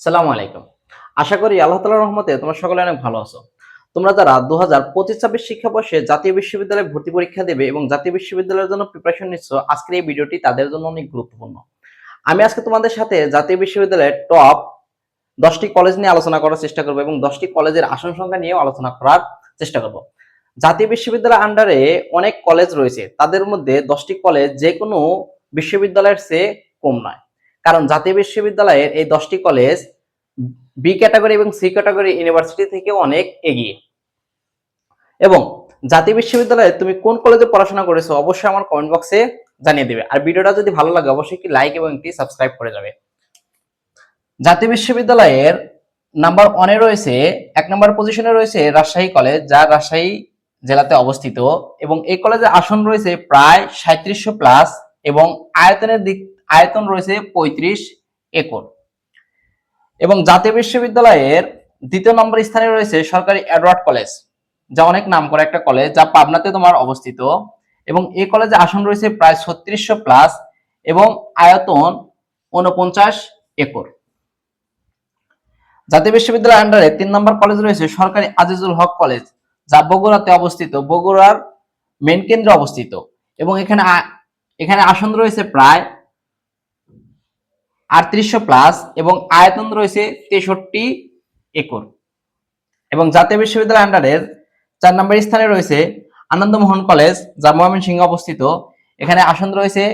সালামু আলাইকুম। আশা করি আল্লাহ তাআলার রহমতে তোমরা সকলে অনেক ভালো আছো। তোমরা যারা 2025-26 শিক্ষাবর্ষে জাতীয় বিশ্ববিদ্যালয়ে ভর্তি পরীক্ষা দেবে এবং জাতীয় বিশ্ববিদ্যালয়ের জন্য প্রিপারেশন নিচ্ছ, আজকের এই ভিডিওটি তাদের জন্য অনেক গুরুত্বপূর্ণ। আমি আজকে তোমাদের সাথে জাতীয় বিশ্ববিদ্যালয়ের টপ 10টি কলেজ নিয়ে আলোচনা করার চেষ্টা করব এবং 10টি কলেজের আসন সংখ্যা নিয়েও আলোচনা করার চেষ্টা করব। জাতীয় বিশ্ববিদ্যালয়ের আন্ডারে অনেক কলেজ রয়েছে, তাদের মধ্যে 10টি কলেজ যে কোনো বিশ্ববিদ্যালয়ের চেয়ে কম নয়। কারণ জাতীয় বিশ্ববিদ্যালয়ের এই 10টি কলেজ বি ক্যাটাগরি এবং সি ক্যাটাগরি ইউনিভার্সিটি থেকে অনেক এগিয়ে। এবং জাতীয় বিশ্ববিদ্যালয়ে তুমি কোন কলেজে পড়াশোনা করেছো অবশ্যই আমার কমেন্ট বক্সে জানিয়ে দেবে। আর ভিডিওটা যদি ভালো লাগে অবশ্যই একটি লাইক এবং একটি সাবস্ক্রাইব করে যাবে। জাতীয় বিশ্ববিদ্যালয়ের নাম্বার 1-এ রয়েছে, 1 নম্বর পজিশনে রয়েছে রাজশাহী কলেজ, যা রাজশাহী জেলাতে অবস্থিত এবং এই কলেজে আসন রয়েছে প্রায় 3700 প্লাস এবং আয়তন রয়েছে 35 একর। এবং জাতীয় বিশ্ববিদ্যালয়ের 2য় নম্বর স্থানে রয়েছে সরকারি এডওয়ার্ড কলেজ, যা অনেক নামকরা একটা কলেজ, যা পাবনাতে তোমার অবস্থিত এবং এই কলেজে আসন রয়েছে প্রায় 3600 প্লাস এবং আয়তন 49 একর। জাতীয় বিশ্ববিদ্যালয়ের আন্ডারে 3 নম্বর কলেজ রয়েছে সরকারি আজিজুল হক কলেজ, যা বগুড়াতে অবস্থিত, বগুড়ার মেইন কেন্দ্রে অবস্থিত এবং এখানে আসন রয়েছে প্রায় 3800 প্লাস এবং আয়তন রয়েছে 63 একর। এবং জাতীয় বিশ্ববিদ্যালয়ের আন্ডারের 4 নম্বর স্থানে রয়েছে আনন্দমোহন কলেজ, যা ময়মনসিংহে অবস্থিত। এখানে আসন রয়েছে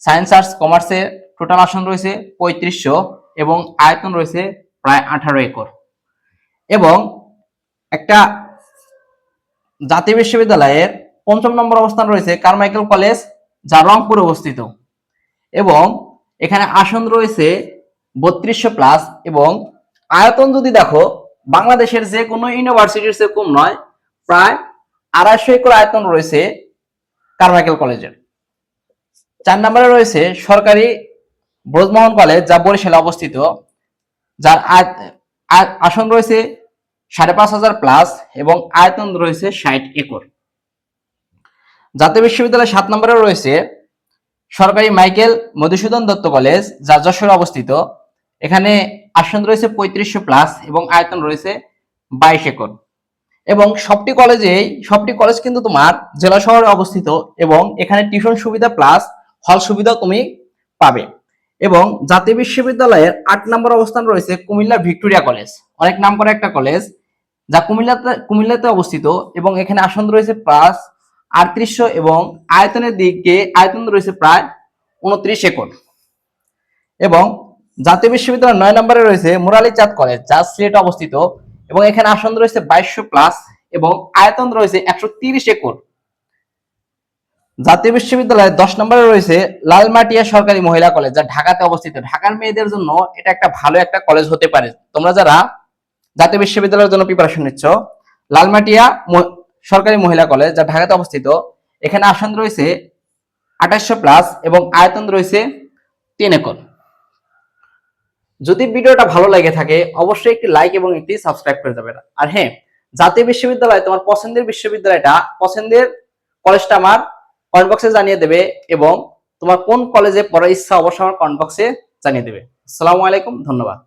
সায়েন্স আর্টস কমার্সে, টোটাল আসন রয়েছে 3500 এবং আয়তন রয়েছে প্রায় 18 একর। এবং একটা জাতীয় বিশ্ববিদ্যালয়ের 5ম নম্বর অবস্থান রয়েছে কারমাইকেল কলেজ, যা রংপুরে অবস্থিত এবং এখানে আসন রয়েছে 3200 প্লাস এবং আয়তন যদি দেখো বাংলাদেশের যে কোনো ইউনিভার্সিটির চেয়ে কম নয়, প্রায় 250 একর আয়তন রয়েছে কারমাইকেল কলেজের। 4 নম্বরে রয়েছে সরকারি ব্রজমোহন কলেজ, যা বরিশালে অবস্থিত, যার আসন রয়েছে 5500 প্লাস এবং আয়তন রয়েছে 60 একর। জাতীয় বিশ্ববিদ্যালয়ের 7 নম্বরে রয়েছে সরকারি মাইকেল মধুসূদন দত্ত কলেজ, যা যশোরে অবস্থিত। এখানে আসন রয়েছে 3500 প্লাস এবং আয়তন রয়েছে 22 একর। এবং সবটি কলেজ কিন্তু তোমার জেলা শহরে অবস্থিত এবং এখানে টিউশন সুবিধা প্লাস হল সুবিধা তুমি পাবে। এবং জাতীয় বিশ্ববিদ্যালয়ের 8 নম্বর অবস্থান রয়েছে কুমিল্লা ভিক্টোরিয়া কলেজ, অনেক নামকরা একটা কলেজ, যা কুমিল্লাতে অবস্থিত এবং এখানে আসন রয়েছে প্লাস 3800 এবং আয়তন রয়েছে প্রায় 29 একর। এবং জাতীয় বিশ্ববিদ্যালয়ের 9 নম্বরে রয়েছে মুরালী চাঁদ কলেজ, যা সিলেটে অবস্থিত এবং এখানে আসন রয়েছে 2200 প্লাস এবং আয়তন রয়েছে 130 একর। জাতীয় বিশ্ববিদ্যালয়ের 10 নম্বরে রয়েছে লালমাটিয়া সরকারি মহিলা কলেজ, যা ঢাকাতে অবস্থিত। ঢাকার মেয়েদের জন্য এটা একটা ভালো একটা কলেজ হতে পারে। তোমরা যারা জাতীয় বিশ্ববিদ্যালয়ের জন্য প্রিপারেশন নিচ্ছ, লালমাটিয়া সরকারি মহিলা কলেজ, যা ঢাকাতে অবস্থিত, এখানে আসন রয়েছে 2800 প্লাস এবং আয়তন রয়েছে 3 একর। যদি ভিডিওটা ভালো লাগে থাকে অবশ্যই একটি লাইক এবং একটি সাবস্ক্রাইব করে যাবেন। আর হ্যাঁ, জাতীয় বিশ্ববিদ্যালয় তোমার পছন্দের কলেজটা আমার কমেন্ট বক্সে জানিয়ে দেবে এবং তোমার কোন কলেজে পড়ার ইচ্ছা অবশ্যই আমার কমেন্ট বক্সে জানিয়ে দেবে। আসসালামু আলাইকুম, ধন্যবাদ।